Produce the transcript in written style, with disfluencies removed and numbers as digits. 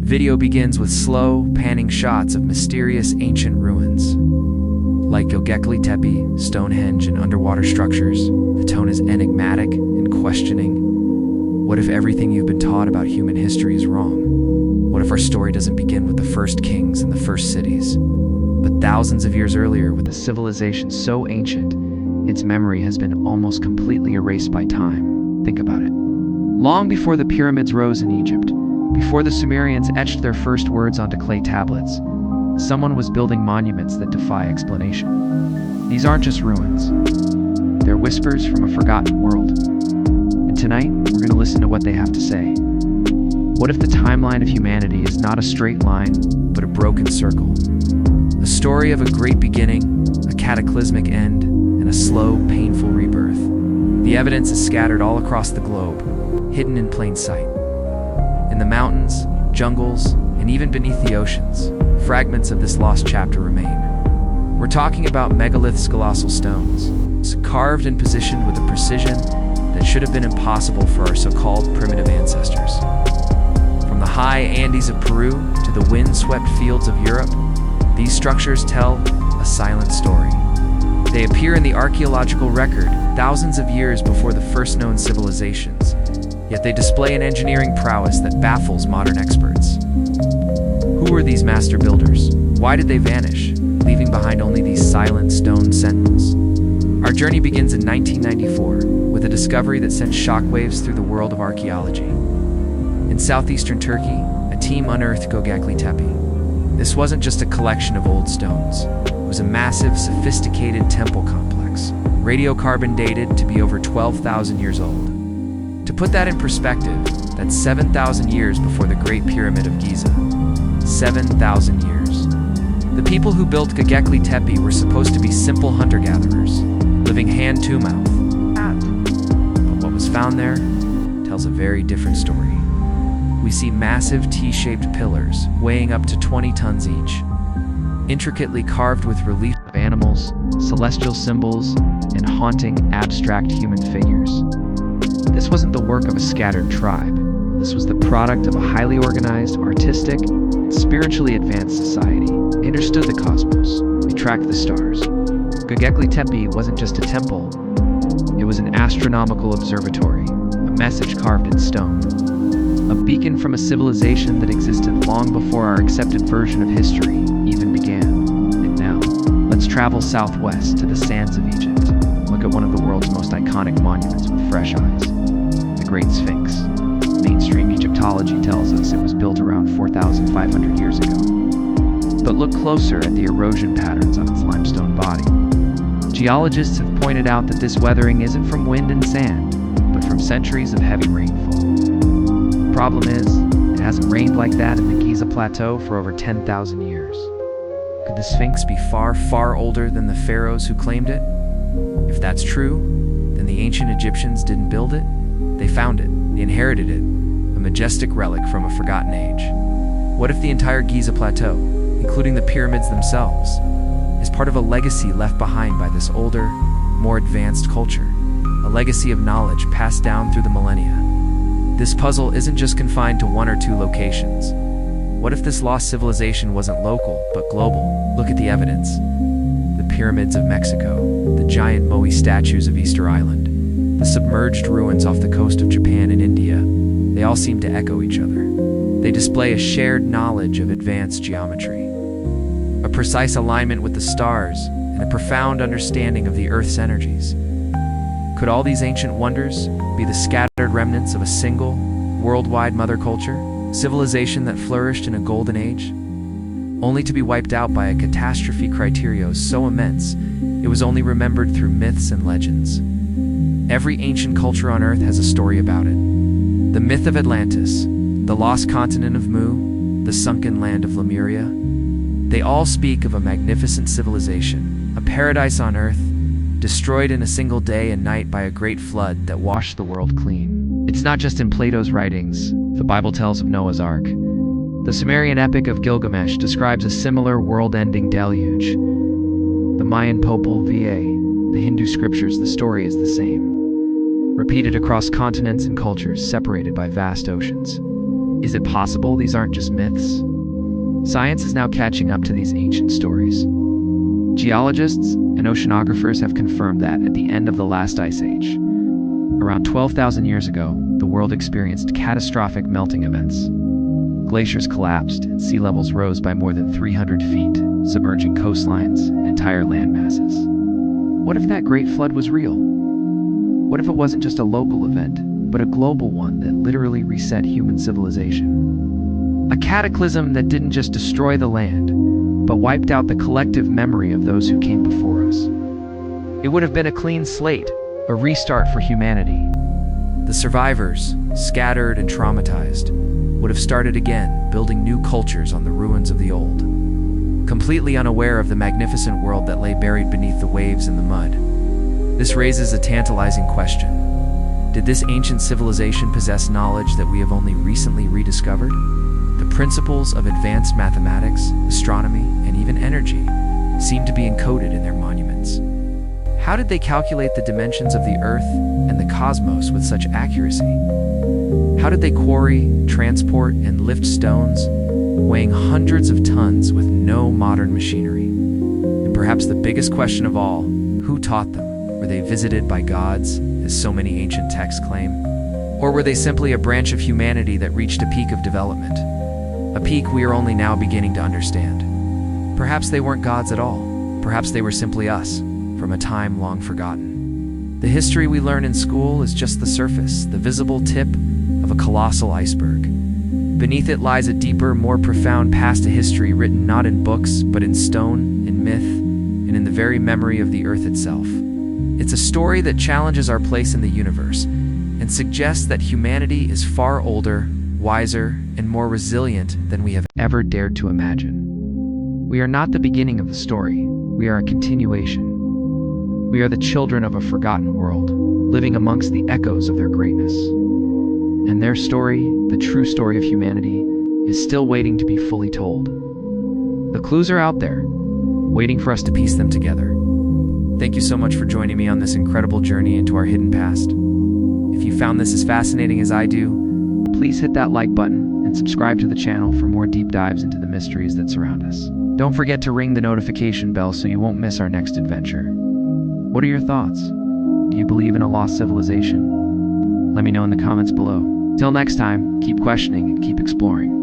Video begins with slow, panning shots of mysterious ancient ruins. Like Göbekli Tepe, Stonehenge, and underwater structures, the tone is enigmatic and questioning. What if everything you've been taught about human history is wrong? What if our story doesn't begin with the first kings and the first cities, but thousands of years earlier with a civilization so ancient, its memory has been almost completely erased by time? Think about it. Long before the pyramids rose in Egypt, before the Sumerians etched their first words onto clay tablets, someone was building monuments that defy explanation. These aren't just ruins. They're whispers from a forgotten world. And tonight, we're going to listen to what they have to say. What if the timeline of humanity is not a straight line, but a broken circle? A story of a great beginning, a cataclysmic end, and a slow, painful rebirth. The evidence is scattered all across the globe, hidden in plain sight. In the mountains, jungles, and even beneath the oceans, fragments of this lost chapter remain. We're talking about megaliths, colossal stones, carved and positioned with a precision that should have been impossible for our so-called primitive ancestors. From the high Andes of Peru to the wind-swept fields of Europe, these structures tell a silent story. They appear in the archaeological record thousands of years before the first known civilizations, yet they display an engineering prowess that baffles modern experts. Who were these master builders? Why did they vanish, leaving behind only these silent stone sentinels? Our journey begins in 1994 with a discovery that sent shockwaves through the world of archaeology. In southeastern Turkey, a team unearthed Göbekli Tepe. This wasn't just a collection of old stones. It was a massive, sophisticated temple complex, radiocarbon dated to be over 12,000 years old. To put that in perspective, that's 7,000 years before the Great Pyramid of Giza. 7,000 years. The people who built Göbekli Tepe were supposed to be simple hunter-gatherers, living hand to mouth. But what was found there tells a very different story. We see massive T-shaped pillars weighing up to 20 tons each, intricately carved with relief of animals, celestial symbols, and haunting, abstract human figures. This wasn't the work of a scattered tribe. This was the product of a highly organized, artistic, spiritually advanced society. They understood the cosmos. They tracked the stars. Göbekli Tepe wasn't just a temple. It was an astronomical observatory, a message carved in stone, a beacon from a civilization that existed long before our accepted version of history even began. And now, let's travel southwest to the sands of Egypt. Look at one of the world's most iconic monuments with fresh eyes, the Great Sphinx. Mainstream Egyptology tells us it was built around 4,500 years ago. But look closer at the erosion patterns on its limestone body. Geologists have pointed out that this weathering isn't from wind and sand, but from centuries of heavy rainfall. The problem is, it hasn't rained like that in the Giza Plateau for over 10,000 years. Could the Sphinx be far, far older than the pharaohs who claimed it? If that's true, then the ancient Egyptians didn't build it. They found it. They inherited it. A majestic relic from a forgotten age. What if the entire Giza Plateau, including the pyramids themselves, is part of a legacy left behind by this older, more advanced culture? A legacy of knowledge passed down through the millennia. This puzzle isn't just confined to one or two locations. What if this lost civilization wasn't local, but global? Look at the evidence. The pyramids of Mexico, the giant Moai statues of Easter Island, the submerged ruins off the coast of Japan and India, they all seem to echo each other. They display a shared knowledge of advanced geometry, a precise alignment with the stars, and a profound understanding of the Earth's energies. Could all these ancient wonders be the scattered remnants of a single, worldwide mother culture, civilization that flourished in a golden age, only to be wiped out by a catastrophe criteria so immense it was only remembered through myths and legends? Every ancient culture on Earth has a story about it. The myth of Atlantis, the lost continent of Mu, the sunken land of Lemuria. They all speak of a magnificent civilization, a paradise on Earth, destroyed in a single day and night by a great flood that washed the world clean. It's not just in Plato's writings. The Bible tells of Noah's Ark. The Sumerian epic of Gilgamesh describes a similar world-ending deluge. The Mayan Popol Vuh, the Hindu scriptures, the story is the same. Repeated across continents and cultures separated by vast oceans. Is it possible these aren't just myths? Science is now catching up to these ancient stories. Geologists and oceanographers have confirmed that at the end of the last ice age, around 12,000 years ago, the world experienced catastrophic melting events. Glaciers collapsed and sea levels rose by more than 300 feet, submerging coastlines and entire land masses. What if that great flood was real? What if it wasn't just a local event, but a global one that literally reset human civilization? A cataclysm that didn't just destroy the land, but wiped out the collective memory of those who came before us. It would have been a clean slate, a restart for humanity. The survivors, scattered and traumatized, would have started again, building new cultures on the ruins of the old, completely unaware of the magnificent world that lay buried beneath the waves and the mud. This raises a tantalizing question. Did this ancient civilization possess knowledge that we have only recently rediscovered? The principles of advanced mathematics, astronomy, and even energy seem to be encoded in their monuments. How did they calculate the dimensions of the Earth and the cosmos with such accuracy? How did they quarry, transport, and lift stones, weighing hundreds of tons with no modern machinery? And perhaps the biggest question of all, who taught them? Were they visited by gods, as so many ancient texts claim? Or were they simply a branch of humanity that reached a peak of development? A peak we are only now beginning to understand. Perhaps they weren't gods at all. Perhaps they were simply us, from a time long forgotten. The history we learn in school is just the surface, the visible tip of a colossal iceberg. Beneath it lies a deeper, more profound past to history written not in books, but in stone, in myth, and in the very memory of the Earth itself. It's a story that challenges our place in the universe and suggests that humanity is far older, wiser, and more resilient than we have ever dared to imagine. We are not the beginning of the story, we are a continuation. We are the children of a forgotten world, living amongst the echoes of their greatness. And their story, the true story of humanity, is still waiting to be fully told. The clues are out there, waiting for us to piece them together. Thank you so much for joining me on this incredible journey into our hidden past. If you found this as fascinating as I do, please hit that like button and subscribe to the channel for more deep dives into the mysteries that surround us. Don't forget to ring the notification bell so you won't miss our next adventure. What are your thoughts? Do you believe in a lost civilization? Let me know in the comments below. Till next time, keep questioning and keep exploring.